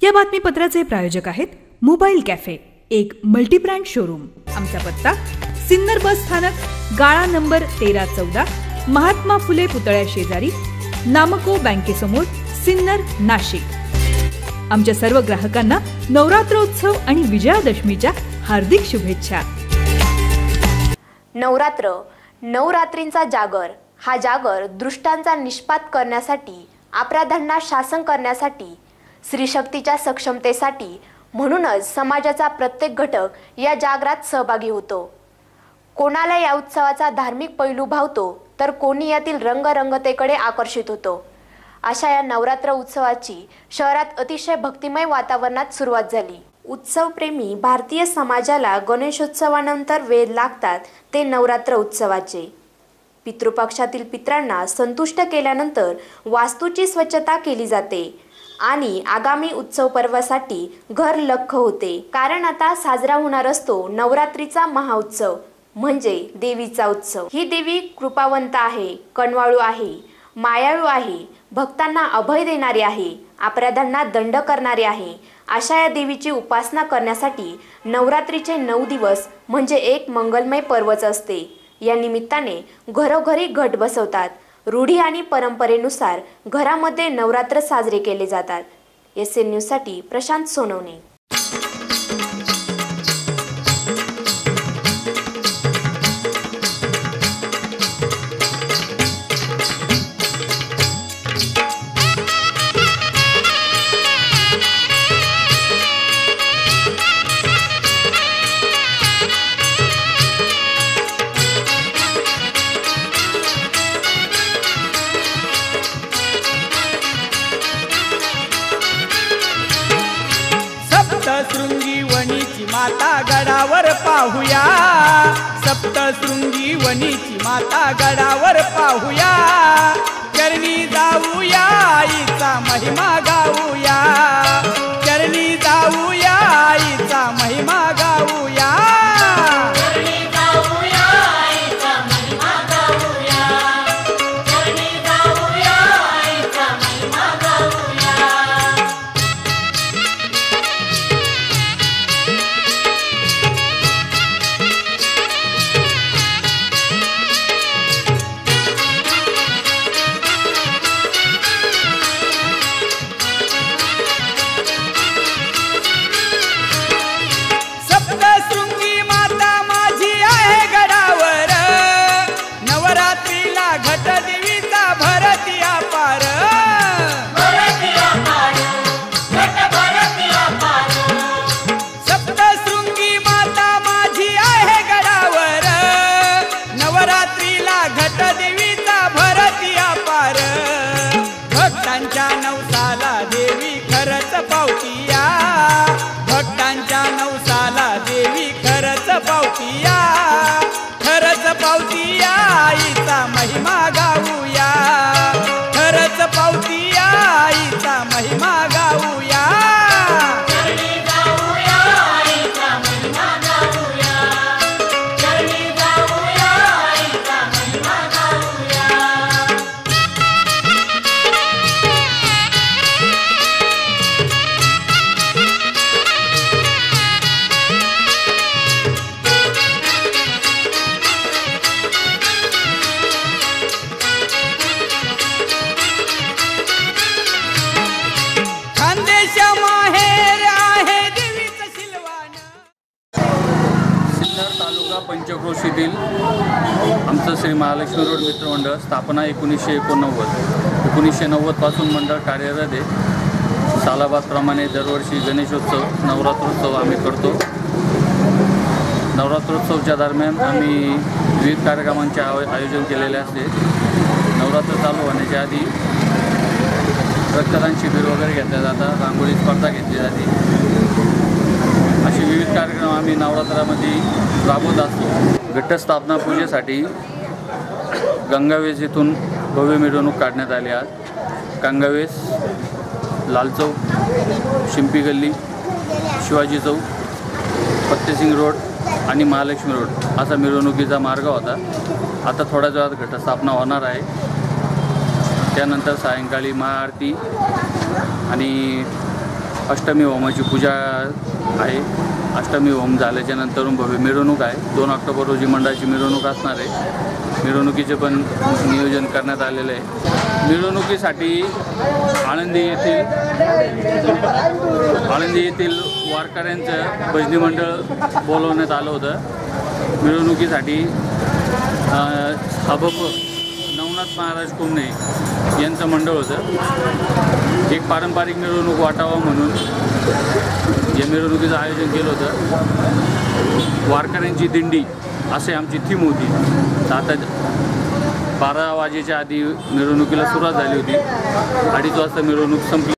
या बातमीपत्राचे प्रायोजक आहेत मोबाईल कॅफे, एक मल्टीब्रँड शोरूम। आमचा पत्ता सिन्नर बस स्थानक, गाळा नंबर 1314, महात्मा फुले पुतळ्या शेजारी, नामको बँकेसमोर, सिन्नर, नाशिक। आमच्या सर्व ग्राहकांना नवरात्रोत्सव आणि विजयादशमीच्या हार्दिक शुभेच्छा। नवरात्रींचा जागर, हा जागर दृष्टांचा निष्पात करण्यासाठी, अपराधांना शासन करण्यासाठी, स्त्रीशक्तीच्या सक्षमतेसाठी, म्हणूनच समाजाचा प्रत्येक घटक या जागरात सहभागी होतो। कोणाला या उत्सवाचा धार्मिक पैलू भावतो, तर कोणी यातील रंगरंगतेकडे आकर्षित होतो। अशा या नवरात्र उत्सवाची शहरात अतिशय भक्तिमय वातावरणात सुरुवात झाली। उत्सवप्रेमी भारतीय समाजाला गणेशोत्सवानंतर वेध लागतात ते नवरात्र उत्सवाचे। पितृपक्षातील पितरांना संतुष्ट केल्यानंतर वास्तूची स्वच्छता केली जाते आणि आगामी उत्सव पर्वासाठी घर लख्ख होते, कारण आता साजरा होणार असतो नवरात्रीचा महाउत्सव, म्हणजे देवीचा उत्सव। ही देवी कृपावंत आहे, कणवाळू आहे, मायाळू आहे, भक्तांना अभय देणारी आहे, अपराधांना दंड करणारी आहे। अशा या देवीची उपासना करण्यासाठी नवरात्रीचे 9 दिवस म्हणजे एक मंगलमय पर्वच असते। या निमित्ताने घरोघरी घट बसवतात। रूढी आणि परंपरेनुसार घरामध्ये नवरात्र साजरे केले जातात। SN न्यूजसाठी प्रशांत सोनवणे। सप्तशृंगी वनीची माता गडावर पाहूया, सप्तशृंगी वनीची माता गडावर पाहूया, चरणी जाऊया आईचा महिमा गाऊया, चरणी जाऊया आईचा महिमा गाऊया, चरणी जाऊया आईचा महिमा गाऊया, चरणी जाऊया आईचा महिमा गाऊया। सप्तशृंगी माता माझी आहे गडावर, नवरात्रीला घट देवीचा भरती अपार, सप्तशृंगी माता माझी आहे गडावर, नवरात्रीला घट देवीचा भरती अपार, भक्तांच्या नवसाला देवी खरंच पावतीया, भक्तांच्या नवसाला देवी खरंच पावतीया, खरंच पावतीया आईचा महिमा गाऊया, खरंच पावतीया आईचा महिमा गाऊया, चरणी जाऊया आईचा महिमा गाऊया, चरणी जाऊया आईचा महिमा गाऊया। खानदेश माहेर आहे देवीचं शिलवान। सिन्नर तालुका पंचक्रोशीतील आमचं श्री महालक्ष्मी रोड मित्रमंडळ स्थापना 1989 पासून मंडळ कार्यरत आहे। सालाबादप्रमाणे दरवर्षी गणेशोत्सव, नवरात्रोत्सव आम्ही करतो। नवरात्रोत्सवच्या दरम्यान आम्ही विविध कार्यक्रमांचे आयोजन केलेले असते। नवरात्र चालू होण्याच्या आधी रक्तदान शिबिर वगैरे घेतले जातात, रांगोळी स्पर्धा घेतली जाते। असे विविध कार्यक्रम आम्ही नवरात्रामध्ये राबवत असतो। घटस्थापना पूजेसाठी गंगावेस येथून भव्य मिरवणूक काढण्यात आली। आज गंगावेस, लाल चौक, शिंपी गल्ली, शिवाजी चौक, फत्तेसिंग रोड आणि महालक्ष्मी रोड असा मिरवणुकीचा मार्ग होता। आता थोड्याच वेळात घटस्थापना होणार आहे। त्यानंतर सायंकाळी महाआरती आणि अष्टमी होमाची पूजा आहे. अष्टमी होम झाल्याच्या नंतर भव्य मिरवणूक आहे. 2 ऑक्टोबर रोजी मंडळाची मिरवणूक असणार आहे. मिरवणुकीचे पण नियोजन करण्यात आलेले आहे. मिरवणुकीसाठी आळंदी येथील वारकऱ्यांचं भजनी मंडळ बोलवण्यात आलं होतं. मिरवणुकीसाठी हबप नवनाथ महाराज कुमणे यांचं मंडळ होतं. एक पारंपरिक मिरवणूक वाटावं म्हणून या मिरवणुकीचं आयोजन केलं होतं. वारकऱ्यांची दिंडी असे आमची थीम होती. आता 12 वाजेच्या आधी मिरवणुकीला सुरुवात झाली होती. 2:30 वाजता मिरवणूक संपली.